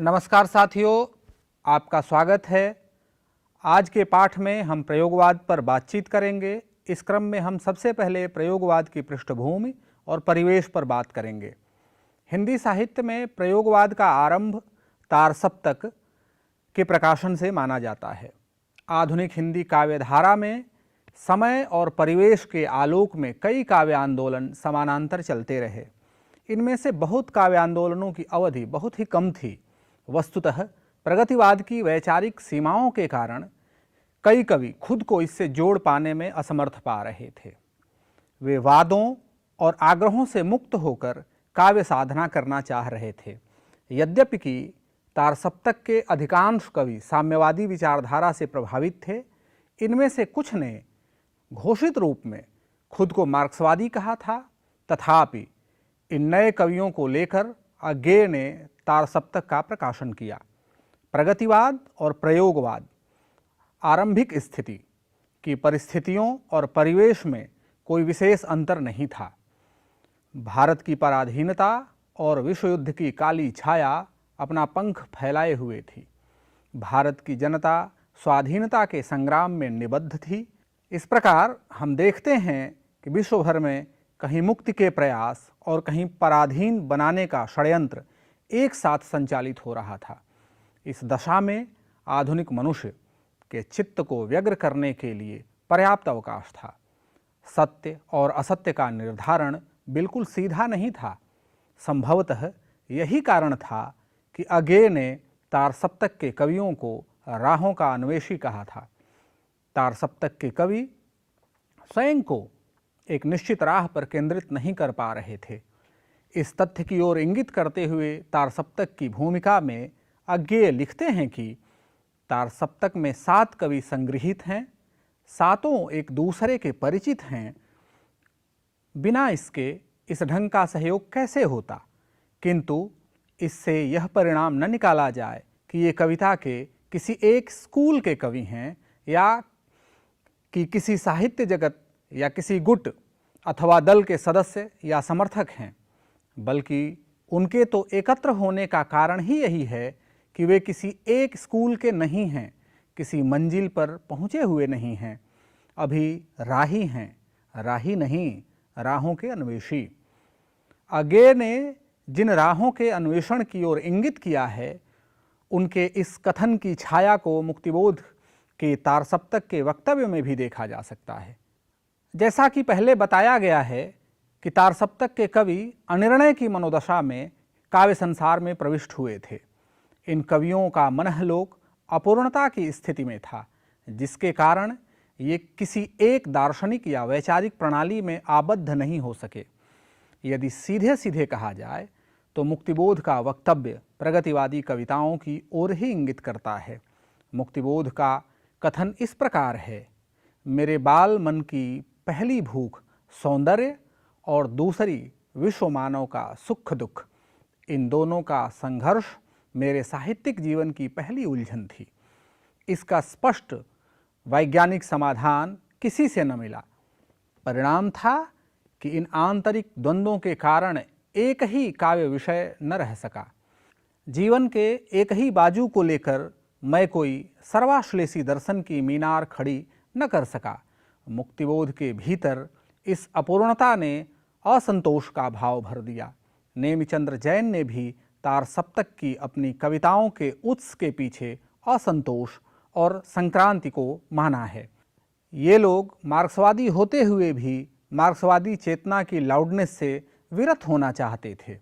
नमस्कार साथियों, आपका स्वागत है। आज के पाठ में हम प्रयोगवाद पर बातचीत करेंगे। इस क्रम में हम सबसे पहले प्रयोगवाद की पृष्ठभूमि और परिवेश पर बात करेंगे। हिंदी साहित्य में प्रयोगवाद का आरंभ तारसप्तक के प्रकाशन से माना जाता है। आधुनिक हिंदी काव्यधारा में समय और परिवेश के आलोक में कई काव्य आंदोलन समानांतर चलते रहे। इनमें से बहुत काव्य आंदोलनों की अवधि बहुत ही कम थी। वस्तुतः प्रगतिवाद की वैचारिक सीमाओं के कारण कई कवि खुद को इससे जोड़ पाने में असमर्थ पा रहे थे। वे वादों और आग्रहों से मुक्त होकर काव्य साधना करना चाह रहे थे। यद्यपि कि तारसप्तक के अधिकांश कवि साम्यवादी विचारधारा से प्रभावित थे, इनमें से कुछ ने घोषित रूप में खुद को मार्क्सवादी कहा था। तथापि इन नए कवियों को लेकर अज्ञेय ने तारसप्तक का प्रकाशन किया। प्रगतिवाद और प्रयोगवाद आरंभिक स्थिति की परिस्थितियों और परिवेश में कोई विशेष अंतर नहीं था। भारत की पराधीनता और विश्व युद्ध की काली छाया अपना पंख फैलाए हुए थी। भारत की जनता स्वाधीनता के संग्राम में निबद्ध थी। इस प्रकार हम देखते हैं कि विश्व भर में कहीं मुक्ति के प्रयास और कहीं पराधीन बनाने का षड्यंत्र एक साथ संचालित हो रहा था। इस दशा में आधुनिक मनुष्य के चित्त को व्यग्र करने के लिए पर्याप्त अवकाश था। सत्य और असत्य का निर्धारण बिल्कुल सीधा नहीं था। संभवतः यही कारण था कि अज्ञेय ने तारसप्तक के कवियों को राहों का अन्वेषी कहा था। तारसप्तक के कवि स्वयं को एक निश्चित राह पर केंद्रित नहीं कर पा रहे थे। इस तथ्य की ओर इंगित करते हुए तारसप्तक की भूमिका में अज्ञेय लिखते हैं कि तारसप्तक में 7 कवि संगृहीत हैं। सातों एक दूसरे के परिचित हैं। बिना इसके इस ढंग का सहयोग कैसे होता? किंतु इससे यह परिणाम न निकाला जाए कि ये कविता के किसी एक स्कूल के कवि हैं या कि किसी साहित्य जगत या किसी गुट अथवा दल के सदस्य या समर्थक हैं, बल्कि उनके तो एकत्र होने का कारण ही यही है कि वे किसी एक स्कूल के नहीं हैं, किसी मंजिल पर पहुँचे हुए नहीं हैं, अभी राही हैं, राही नहीं, राहों के अन्वेषी। अज्ञेय ने जिन राहों के अन्वेषण की ओर इंगित किया है, उनके इस कथन की छाया को मुक्तिबोध के तारसप्तक के वक्तव्य में भी देखा जा सकता है। जैसा कि पहले बताया गया है कि तारसप्तक के कवि अनिर्णय की मनोदशा में काव्य संसार में प्रविष्ट हुए थे। इन कवियों का मनःलोक अपूर्णता की स्थिति में था, जिसके कारण ये किसी एक दार्शनिक या वैचारिक प्रणाली में आबद्ध नहीं हो सके। यदि सीधे सीधे कहा जाए तो मुक्तिबोध का वक्तव्य प्रगतिवादी कविताओं की ओर ही इंगित करता है। मुक्तिबोध का कथन इस प्रकार है: मेरे बाल मन की पहली भूख सौंदर्य और दूसरी विश्व मानव का सुख दुख। इन दोनों का संघर्ष मेरे साहित्यिक जीवन की पहली उलझन थी। इसका स्पष्ट वैज्ञानिक समाधान किसी से न मिला। परिणाम था कि इन आंतरिक द्वंद्वों के कारण एक ही काव्य विषय न रह सका। जीवन के एक ही बाजू को लेकर मैं कोई सर्वाश्लेषी दर्शन की मीनार खड़ी न कर सका। मुक्तिबोध के भीतर इस अपूर्णता ने असंतोष का भाव भर दिया। नेमिचंद्र जैन ने भी तारसप्तक की अपनी कविताओं के उत्स के पीछे असंतोष और संक्रांति को माना है। ये लोग मार्क्सवादी होते हुए भी मार्क्सवादी चेतना की लाउडनेस से विरत होना चाहते थे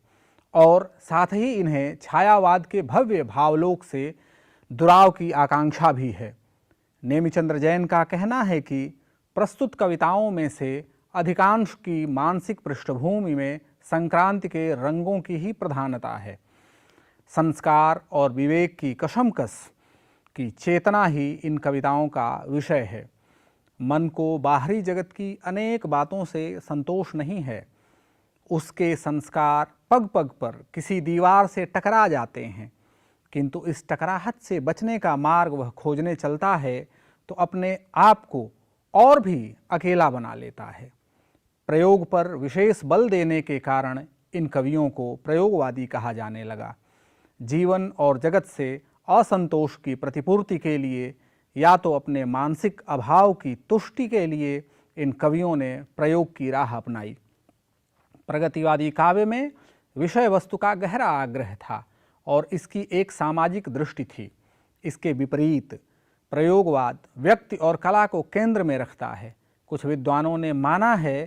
और साथ ही इन्हें छायावाद के भव्य भावलोक से दुराव की आकांक्षा भी है। नेमिचंद्र जैन का कहना है कि प्रस्तुत कविताओं में से अधिकांश की मानसिक पृष्ठभूमि में संक्रांति के रंगों की ही प्रधानता है। संस्कार और विवेक की कशमकश की चेतना ही इन कविताओं का विषय है। मन को बाहरी जगत की अनेक बातों से संतोष नहीं है। उसके संस्कार पग पग पर किसी दीवार से टकरा जाते हैं, किंतु इस टकराहट से बचने का मार्ग वह खोजने चलता है तो अपने आप को और भी अकेला बना लेता है। प्रयोग पर विशेष बल देने के कारण इन कवियों को प्रयोगवादी कहा जाने लगा। जीवन और जगत से असंतोष की प्रतिपूर्ति के लिए या तो अपने मानसिक अभाव की तुष्टि के लिए इन कवियों ने प्रयोग की राह अपनाई। प्रगतिवादी काव्य में विषय वस्तु का गहरा आग्रह था और इसकी एक सामाजिक दृष्टि थी। इसके विपरीत प्रयोगवाद व्यक्ति और कला को केंद्र में रखता है। कुछ विद्वानों ने माना है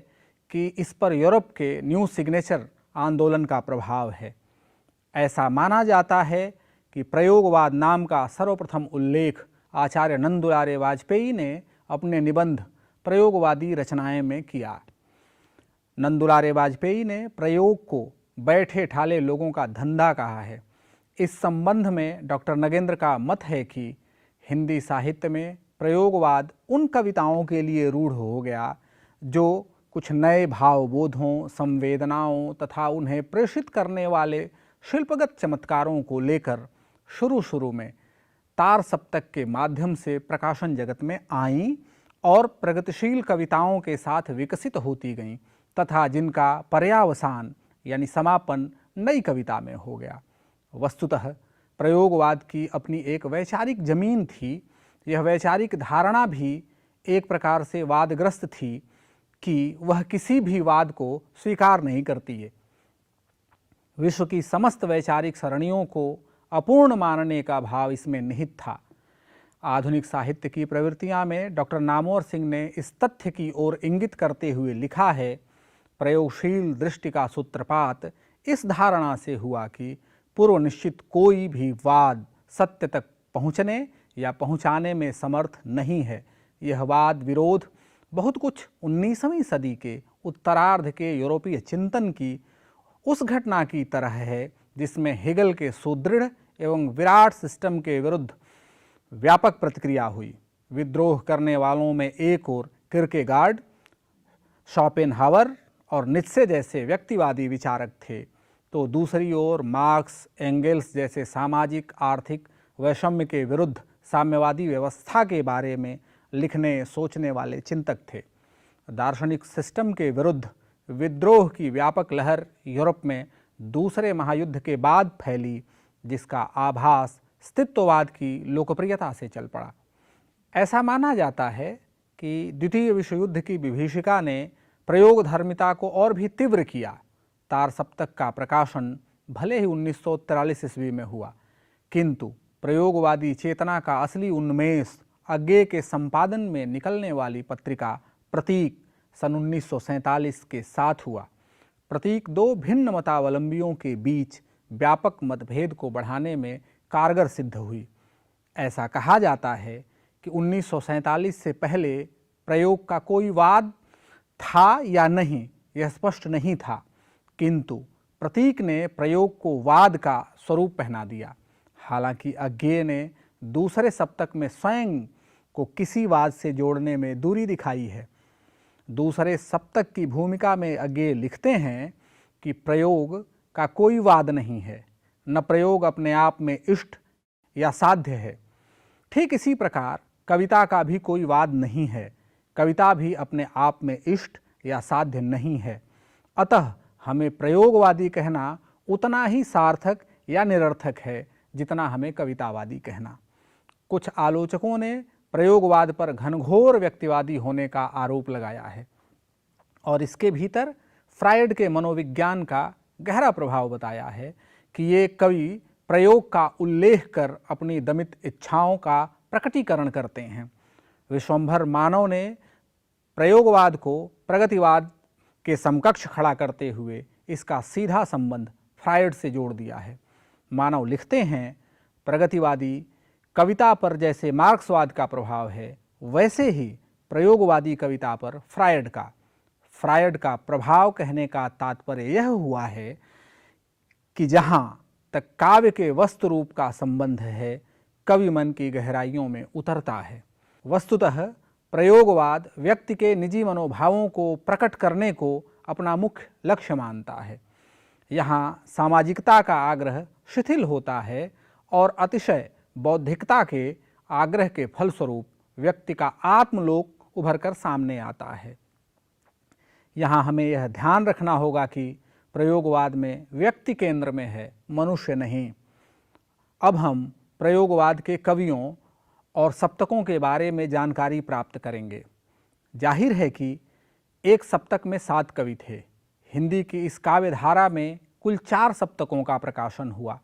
कि इस पर यूरोप के न्यू सिग्नेचर आंदोलन का प्रभाव है। ऐसा माना जाता है कि प्रयोगवाद नाम का सर्वप्रथम उल्लेख आचार्य नंदुलारे वाजपेयी ने अपने निबंध प्रयोगवादी रचनाएं में किया। नंदुलारे वाजपेयी ने प्रयोग को बैठे ठाले लोगों का धंधा कहा है। इस संबंध में डॉक्टर नगेंद्र का मत है कि हिंदी साहित्य में प्रयोगवाद उन कविताओं के लिए रूढ़ हो गया जो कुछ नए भावबोधों, संवेदनाओं तथा उन्हें प्रेषित करने वाले शिल्पगत चमत्कारों को लेकर शुरू में तार सप्तक के माध्यम से प्रकाशन जगत में आईं और प्रगतिशील कविताओं के साथ विकसित होती गईं तथा जिनका पर्यावसान यानी समापन नई कविता में हो गया। वस्तुतः प्रयोगवाद की अपनी एक वैचारिक जमीन थी। यह वैचारिक धारणा भी एक प्रकार से वादग्रस्त थी कि वह किसी भी वाद को स्वीकार नहीं करती है। विश्व की समस्त वैचारिक सरणियों को अपूर्ण मानने का भाव इसमें निहित था। आधुनिक साहित्य की प्रवृत्तियां में डॉक्टर नामवर सिंह ने इस तथ्य की ओर इंगित करते हुए लिखा है, प्रयोगशील दृष्टि का सूत्रपात इस धारणा से हुआ कि पूर्व निश्चित कोई भी वाद सत्य तक पहुँचने या पहुँचाने में समर्थ नहीं है। यह वाद विरोध बहुत कुछ 19वीं सदी के उत्तरार्ध के यूरोपीय चिंतन की उस घटना की तरह है जिसमें हेगल के सुदृढ़ एवं विराट सिस्टम के विरुद्ध व्यापक प्रतिक्रिया हुई। विद्रोह करने वालों में एक ओर किरकेगार्ड, शोपेनहावर और नीत्शे जैसे व्यक्तिवादी विचारक थे, तो दूसरी ओर मार्क्स, एंगेल्स जैसे सामाजिक आर्थिक वैषम्य के विरुद्ध साम्यवादी व्यवस्था के बारे में लिखने सोचने वाले चिंतक थे। दार्शनिक सिस्टम के विरुद्ध विद्रोह की व्यापक लहर यूरोप में दूसरे महायुद्ध के बाद फैली, जिसका आभास स्थित्ववाद की लोकप्रियता से चल पड़ा। ऐसा माना जाता है कि द्वितीय विश्व युद्ध की विभीषिका ने प्रयोग धर्मिता को और भी तीव्र किया। तार सप्तक का प्रकाशन भले ही 1943 ईस्वी में हुआ, किंतु प्रयोगवादी चेतना का असली उन्मेष अज्ञे के संपादन में निकलने वाली पत्रिका प्रतीक सन 1947 के साथ हुआ। प्रतीक दो भिन्न मतावलंबियों के बीच व्यापक मतभेद को बढ़ाने में कारगर सिद्ध हुई। ऐसा कहा जाता है कि 1947 से पहले प्रयोग का कोई वाद था या नहीं, यह स्पष्ट नहीं था, किंतु प्रतीक ने प्रयोग को वाद का स्वरूप पहना दिया। हालांकि अज्ञे ने दूसरे सप्तक में स्वयं को किसी वाद से जोड़ने में दूरी दिखाई है। दूसरे सप्तक की भूमिका में अज्ञे लिखते हैं कि प्रयोग का कोई वाद नहीं है, न प्रयोग अपने आप में इष्ट या साध्य है। ठीक इसी प्रकार कविता का भी कोई वाद नहीं है, कविता भी अपने आप में इष्ट या साध्य नहीं है। अतः हमें प्रयोगवादी कहना उतना ही सार्थक या निरर्थक है जितना हमें कवितावादी कहना। कुछ आलोचकों ने प्रयोगवाद पर घनघोर व्यक्तिवादी होने का आरोप लगाया है और इसके भीतर फ्रायड के मनोविज्ञान का गहरा प्रभाव बताया है कि ये कवि प्रयोग का उल्लेख कर अपनी दमित इच्छाओं का प्रकटीकरण करते हैं। विश्वंभर मानव ने प्रयोगवाद को प्रगतिवाद के समकक्ष खड़ा करते हुए इसका सीधा संबंध फ्रायड से जोड़ दिया है। मानव लिखते हैं, प्रगतिवादी कविता पर जैसे मार्क्सवाद का प्रभाव है, वैसे ही प्रयोगवादी कविता पर फ्रायड का प्रभाव कहने का तात्पर्य यह हुआ है कि जहाँ तक काव्य के वस्तु रूप का संबंध है, कवि मन की गहराइयों में उतरता है। वस्तुतः प्रयोगवाद व्यक्ति के निजी मनोभावों को प्रकट करने को अपना मुख्य लक्ष्य मानता है। यहाँ सामाजिकता का आग्रह शिथिल होता है और अतिशय बौद्धिकता के आग्रह के फलस्वरूप व्यक्ति का आत्मलोक उभर कर सामने आता है। यहाँ हमें यह ध्यान रखना होगा कि प्रयोगवाद में व्यक्ति केंद्र में है, मनुष्य नहीं। अब हम प्रयोगवाद के कवियों और सप्तकों के बारे में जानकारी प्राप्त करेंगे। जाहिर है कि एक सप्तक में 7 कवि थे। हिंदी की इस काव्य धारा में कुल 4 सप्तकों का प्रकाशन हुआ।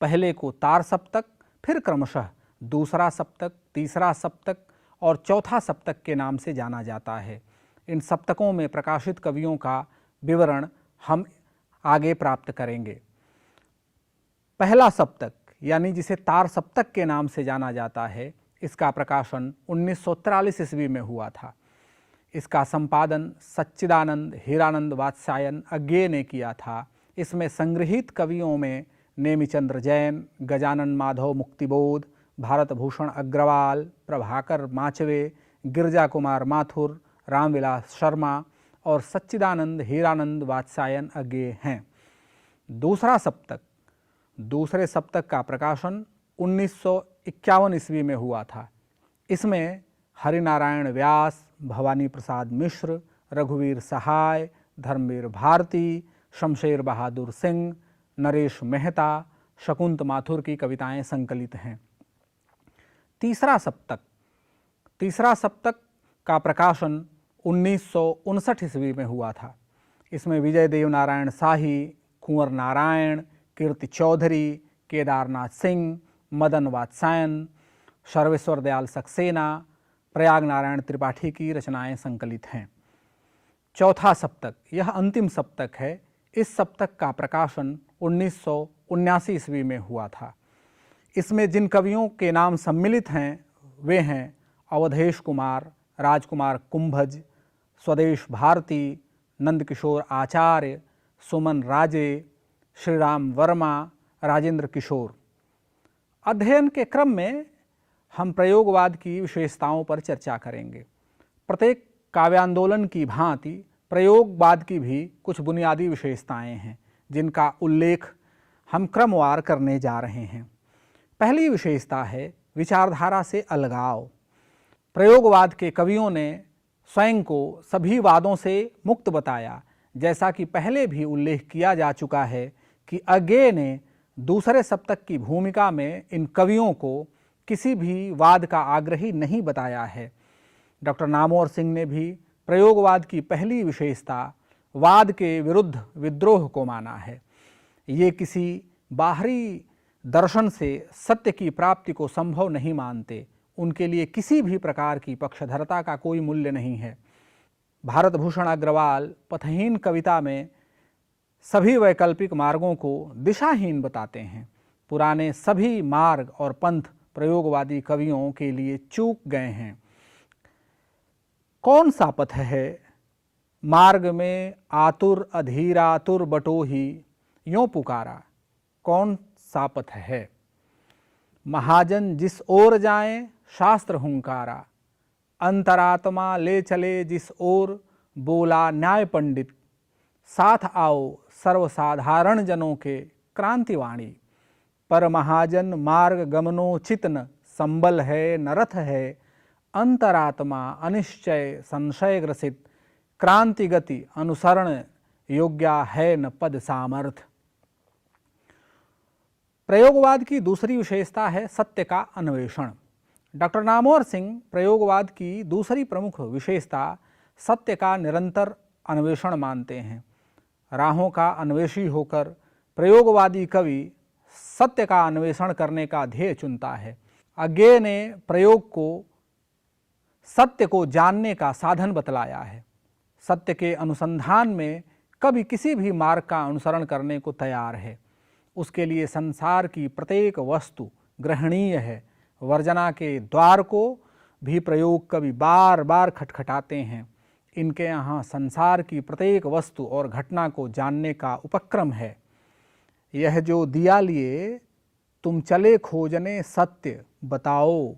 पहले को तार सप्तक, फिर क्रमशः दूसरा सप्तक, तीसरा सप्तक और चौथा सप्तक के नाम से जाना जाता है। इन सप्तकों में प्रकाशित कवियों का विवरण हम आगे प्राप्त करेंगे। पहला सप्तक यानी जिसे तार सप्तक के नाम से जाना जाता है, इसका प्रकाशन 1943 ईस्वी में हुआ था। इसका संपादन सच्चिदानंद हीरानंद वात्स्यायन अज्ञेय ने किया था। इसमें संग्रहित कवियों में नेमिचंद्र जैन, गजानन माधव मुक्तिबोध, भारत भूषण अग्रवाल, प्रभाकर माचवे, गिरजा कुमार माथुर, रामविलास शर्मा और सच्चिदानंद हीरानंद वात्स्यायन अज्ञेय हैं। दूसरे सप्तक का प्रकाशन 1951 ईस्वी में हुआ था। इसमें हरिनारायण व्यास, भवानी प्रसाद मिश्र, रघुवीर सहाय, धर्मवीर भारती, शमशेर बहादुर सिंह, नरेश मेहता, शकुंत माथुर की कविताएं संकलित हैं। तीसरा सप्तक का प्रकाशन 1959 ईस्वी में हुआ था। इसमें विजय देव नारायण शाही, कुंवर नारायण, कीर्ति चौधरी, केदारनाथ सिंह, मदन वात्स्यायन, सर्वेश्वर दयाल सक्सेना, प्रयाग नारायण त्रिपाठी की रचनाएं संकलित हैं। चौथा सप्तक, यह अंतिम सप्तक है। इस सप्तक का प्रकाशन 1979 ईस्वी में हुआ था। इसमें जिन कवियों के नाम सम्मिलित हैं वे हैं अवधेश कुमार, राजकुमार कुंभज, स्वदेश भारती, नंदकिशोर आचार्य, सुमन राजे, श्रीराम वर्मा, राजेंद्र किशोर। अध्ययन के क्रम में हम प्रयोगवाद की विशेषताओं पर चर्चा करेंगे। प्रत्येक काव्यांदोलन की भांति प्रयोगवाद की भी कुछ बुनियादी विशेषताएं हैं, जिनका उल्लेख हम क्रमवार करने जा रहे हैं। पहली विशेषता है विचारधारा से अलगाव। प्रयोगवाद के कवियों ने स्वयं को सभी वादों से मुक्त बताया। जैसा कि पहले भी उल्लेख किया जा चुका है कि अज्ञेय ने दूसरे सप्तक की भूमिका में इन कवियों को किसी भी वाद का आग्रही नहीं बताया है। डॉक्टर नामवर सिंह ने भी प्रयोगवाद की पहली विशेषता वाद के विरुद्ध विद्रोह को माना है। ये किसी बाहरी दर्शन से सत्य की प्राप्ति को संभव नहीं मानते। उनके लिए किसी भी प्रकार की पक्षधरता का कोई मूल्य नहीं है। भारत भूषण अग्रवाल पथहीन कविता में सभी वैकल्पिक मार्गों को दिशाहीन बताते हैं। पुराने सभी मार्ग और पंथ प्रयोगवादी कवियों के लिए चूक गए हैं। कौन सा पथ है मार्ग में आतुर अधीरातुर बटोही, यों पुकारा, कौन सा पथ है? महाजन जिस ओर जाएं शास्त्र हुंकारा, अंतरात्मा ले चले जिस ओर, बोला न्याय पंडित, साथ आओ सर्वसाधारण जनों के, क्रांतिवाणी। पर महाजन मार्ग गमनोचित न, संबल है न रथ है, अंतरात्मा अनिश्चय संशय ग्रसित, क्रांति गति अनुसरण योग्या है न पद सामर्थ। प्रयोगवाद की दूसरी विशेषता है सत्य का अन्वेषण। डॉक्टर नामवर सिंह प्रयोगवाद की दूसरी प्रमुख विशेषता सत्य का निरंतर अन्वेषण मानते हैं। राहों का अन्वेषी होकर प्रयोगवादी कवि सत्य का अन्वेषण करने का ध्येय चुनता है। अज्ञेय ने प्रयोग को सत्य को जानने का साधन बतलाया है। सत्य के अनुसंधान में कवि किसी भी मार्ग का अनुसरण करने को तैयार है। उसके लिए संसार की प्रत्येक वस्तु ग्रहणीय है। वर्जना के द्वार को भी प्रयोग कवि बार बार खटखटाते हैं। इनके यहाँ संसार की प्रत्येक वस्तु और घटना को जानने का उपक्रम है। यह जो दिया लिए तुम चले खोजने सत्य, बताओ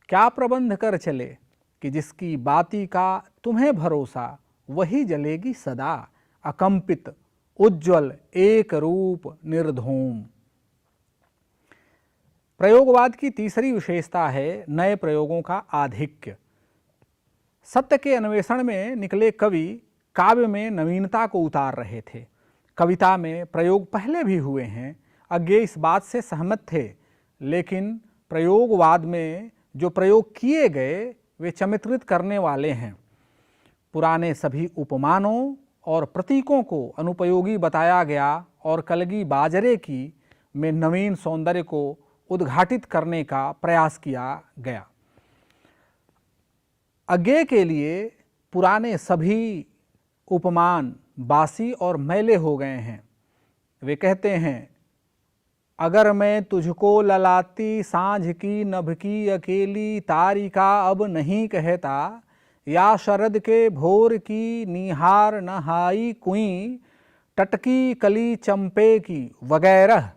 क्या प्रबंध कर चले, कि जिसकी बाती का तुम्हें भरोसा, वही जलेगी सदा, अकंपित उज्ज्वल एक रूप निर्धूम। प्रयोगवाद की तीसरी विशेषता है नए प्रयोगों का आधिक्य। सत्य के अन्वेषण में निकले कवि काव्य में नवीनता को उतार रहे थे। कविता में प्रयोग पहले भी हुए हैं। अज्ञेय इस बात से सहमत थे लेकिन प्रयोगवाद में जो प्रयोग किए गए वे चमत्कृत करने वाले हैं। पुराने सभी उपमानों और प्रतीकों को अनुपयोगी बताया गया और कलगी बाजरे की में नवीन सौंदर्य को उद्घाटित करने का प्रयास किया गया। अज्ञेय के लिए पुराने सभी उपमान बासी और मैले हो गए हैं। वे कहते हैं, अगर मैं तुझको ललाती सांझ की नभ की अकेली तारिका अब नहीं कहता, या शरद के भोर की निहार नहाई कुई टटकी कली चंपे की वगैरह,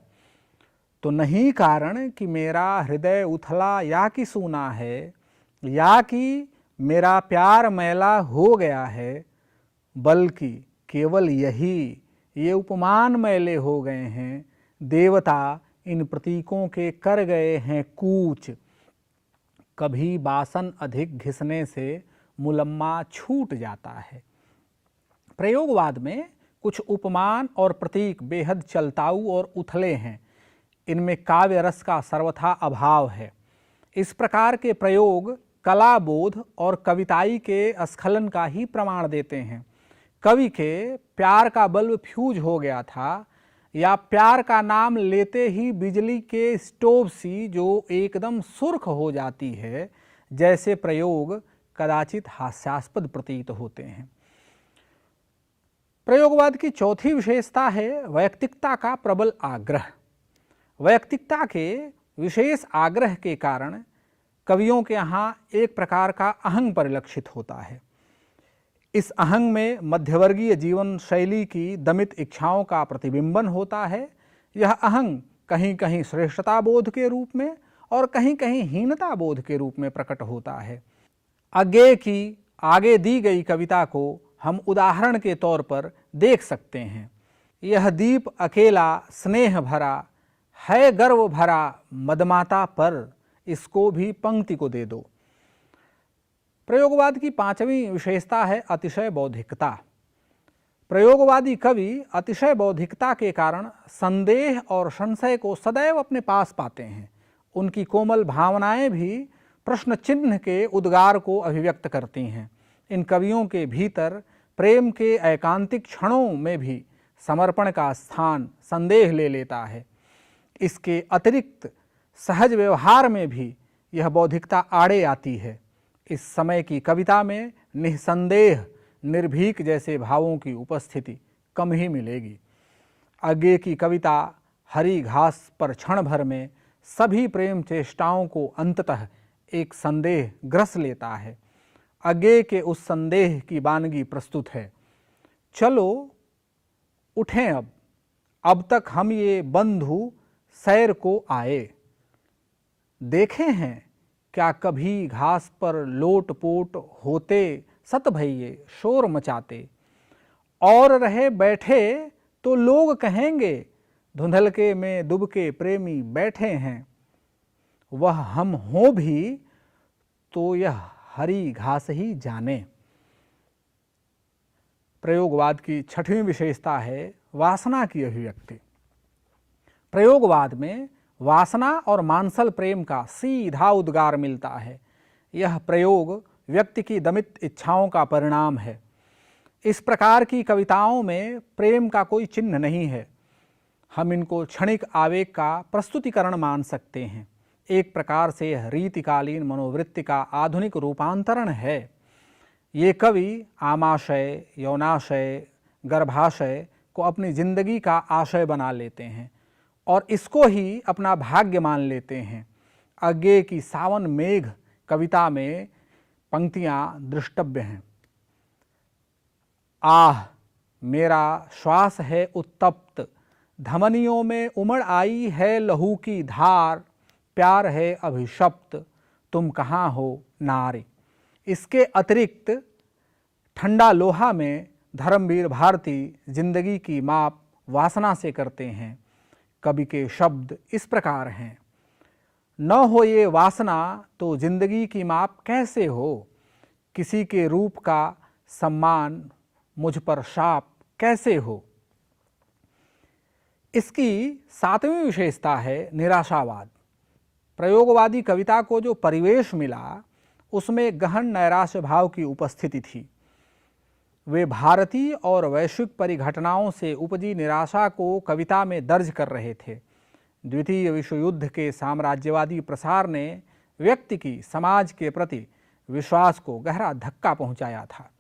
तो नहीं कारण कि मेरा हृदय उथला या कि सूना है, या कि मेरा प्यार मैला हो गया है, बल्कि केवल यही ये उपमान मैले हो गए हैं। देवता इन प्रतीकों के कर गए हैं कूच, कभी बासन अधिक घिसने से मुलम्मा छूट जाता है। प्रयोगवाद में कुछ उपमान और प्रतीक बेहद चलताऊ और उथले हैं। इनमें काव्य रस का सर्वथा अभाव है। इस प्रकार के प्रयोग कला बोध और कविताई के स्खलन का ही प्रमाण देते हैं। कवि के प्यार का बल्ब फ्यूज हो गया था, या प्यार का नाम लेते ही बिजली के स्टोव सी जो एकदम सुर्ख हो जाती है, जैसे प्रयोग कदाचित हास्यास्पद प्रतीत होते हैं। प्रयोगवाद की चौथी विशेषता है वैयक्तिकता का प्रबल आग्रह। वैयक्तिकता के विशेष आग्रह के कारण कवियों के यहाँ एक प्रकार का अहंग परिलक्षित होता है। इस अहंग में मध्यवर्गीय जीवन शैली की दमित इच्छाओं का प्रतिबिंबन होता है। यह अहंग कहीं कहीं श्रेष्ठता बोध के रूप में और कहीं कहीं हीनता बोध के रूप में प्रकट होता है। अज्ञेय की आगे दी गई कविता को हम उदाहरण के तौर पर देख सकते हैं। यह दीप अकेला स्नेह भरा है, गर्व भरा मदमाता पर, इसको भी पंक्ति को दे दो। प्रयोगवाद की पांचवी विशेषता है अतिशय बौद्धिकता। प्रयोगवादी कवि अतिशय बौद्धिकता के कारण संदेह और संशय को सदैव अपने पास पाते हैं। उनकी कोमल भावनाएं भी प्रश्न चिन्ह के उद्गार को अभिव्यक्त करती हैं। इन कवियों के भीतर प्रेम के एकांतिक क्षणों में भी समर्पण का स्थान संदेह ले लेता है। इसके अतिरिक्त सहज व्यवहार में भी यह बौद्धिकता आड़े आती है। इस समय की कविता में निस्संदेह निर्भीक जैसे भावों की उपस्थिति कम ही मिलेगी। अज्ञेय की कविता हरी घास पर क्षण भर में सभी प्रेम चेष्टाओं को अंततः एक संदेह ग्रस लेता है। अज्ञेय के उस संदेह की वानगी प्रस्तुत है। चलो उठें अब तक हम ये बंधु सैर को आए, देखे हैं क्या कभी घास पर लोटपोट होते, सत भैये शोर मचाते, और रहे बैठे तो लोग कहेंगे धुंधलके में दुबके प्रेमी बैठे हैं, वह हम हो भी तो यह हरी घास ही जाने। प्रयोगवाद की छठवीं विशेषता है वासना की अभिव्यक्ति। प्रयोगवाद में वासना और मानसल प्रेम का सीधा उद्गार मिलता है। यह प्रयोग व्यक्ति की दमित इच्छाओं का परिणाम है। इस प्रकार की कविताओं में प्रेम का कोई चिन्ह नहीं है। हम इनको क्षणिक आवेग का प्रस्तुतिकरण मान सकते हैं। एक प्रकार से यह रीतिकालीन मनोवृत्ति का आधुनिक रूपांतरण है। ये कवि आमाशय, यौनाशय, गर्भाशय को अपनी जिंदगी का आशय बना लेते हैं और इसको ही अपना भाग्य मान लेते हैं। अज्ञेय की सावन मेघ कविता में पंक्तियां दृष्टव्य हैं। आह मेरा श्वास है उत्तप्त, धमनियों में उमड़ आई है लहू की धार, प्यार है अभिशप्त, तुम कहाँ हो नारी। इसके अतिरिक्त ठंडा लोहा में धर्मवीर भारती जिंदगी की माप वासना से करते हैं। कवि के शब्द इस प्रकार हैं, न हो ये वासना तो जिंदगी की माप कैसे हो, किसी के रूप का सम्मान मुझ पर शाप कैसे हो। इसकी सातवीं विशेषता है निराशावाद। प्रयोगवादी कविता को जो परिवेश मिला उसमें गहन नैराश्य भाव की उपस्थिति थी। वे भारतीय और वैश्विक परिघटनाओं से उपजी निराशा को कविता में दर्ज कर रहे थे। द्वितीय विश्व युद्ध के साम्राज्यवादी प्रसार ने व्यक्ति की समाज के प्रति विश्वास को गहरा धक्का पहुंचाया था।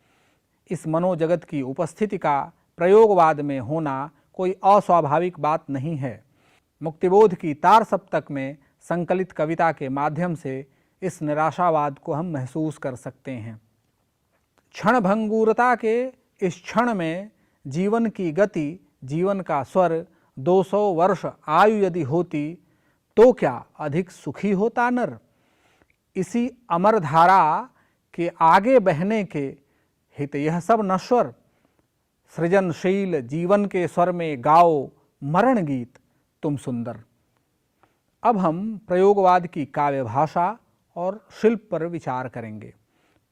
इस मनोजगत की उपस्थिति का प्रयोगवाद में होना कोई अस्वाभाविक बात नहीं है। मुक्तिबोध की तार सप्तक में संकलित कविता के माध्यम से इस निराशावाद को हम महसूस कर सकते हैं। क्षण भंगुरता के इस क्षण में जीवन की गति, जीवन का स्वर 200 वर्ष आयु यदि होती तो क्या अधिक सुखी होता नर। इसी अमर धारा के आगे बहने के हित यह सब नश्वर। सृजनशील जीवन के स्वर में गाओ मरण गीत तुम सुंदर। अब हम प्रयोगवाद की काव्य भाषा और शिल्प पर विचार करेंगे।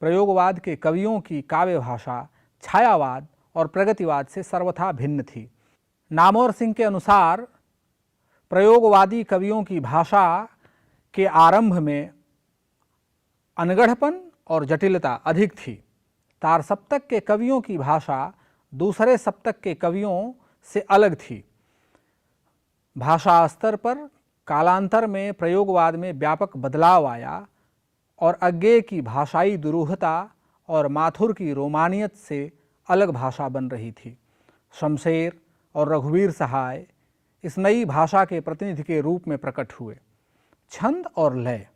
प्रयोगवाद के कवियों की काव्य भाषा छायावाद और प्रगतिवाद से सर्वथा भिन्न थी। नामवर सिंह के अनुसार प्रयोगवादी कवियों की भाषा के आरंभ में अनगढ़पन और जटिलता अधिक थी। तार सप्तक के कवियों की भाषा दूसरे सप्तक के कवियों से अलग थी। भाषा स्तर पर कालांतर में प्रयोगवाद में व्यापक बदलाव आया और अज्ञेय की भाषाई दुरूहता और माथुर की रोमानियत से अलग भाषा बन रही थी। शमशेर और रघुवीर सहाय इस नई भाषा के प्रतिनिधि के रूप में प्रकट हुए। छंद और लय।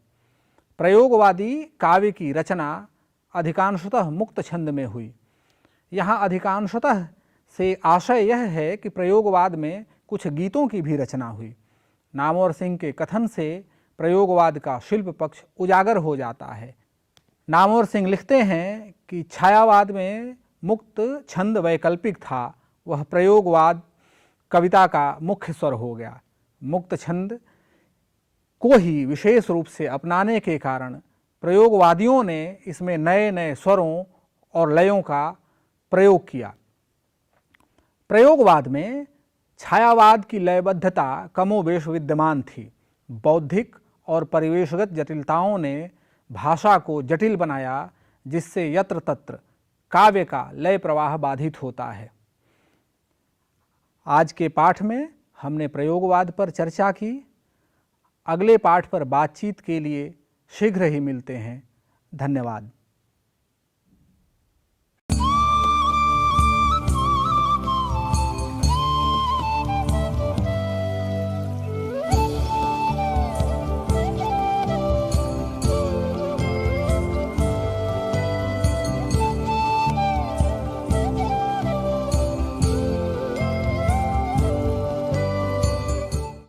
प्रयोगवादी काव्य की रचना अधिकांशतः मुक्त छंद में हुई। यहाँ अधिकांशतः से आशय यह है कि प्रयोगवाद में कुछ गीतों की भी रचना हुई। नामवर सिंह के कथन से प्रयोगवाद का शिल्प पक्ष उजागर हो जाता है। नामवर सिंह लिखते हैं कि छायावाद में मुक्त छंद वैकल्पिक था, वह प्रयोगवाद कविता का मुख्य स्वर हो गया। मुक्त छंद को ही विशेष रूप से अपनाने के कारण प्रयोगवादियों ने इसमें नए नए स्वरों और लयों का प्रयोग किया। प्रयोगवाद में छायावाद की लयबद्धता कमोबेश विद्यमान थी। बौद्धिक और परिवेशगत जटिलताओं ने भाषा को जटिल बनाया, जिससे यत्र तत्र काव्य का लय प्रवाह बाधित होता है। आज के पाठ में हमने प्रयोगवाद पर चर्चा की। अगले पाठ पर बातचीत के लिए शीघ्र ही मिलते हैं। धन्यवाद।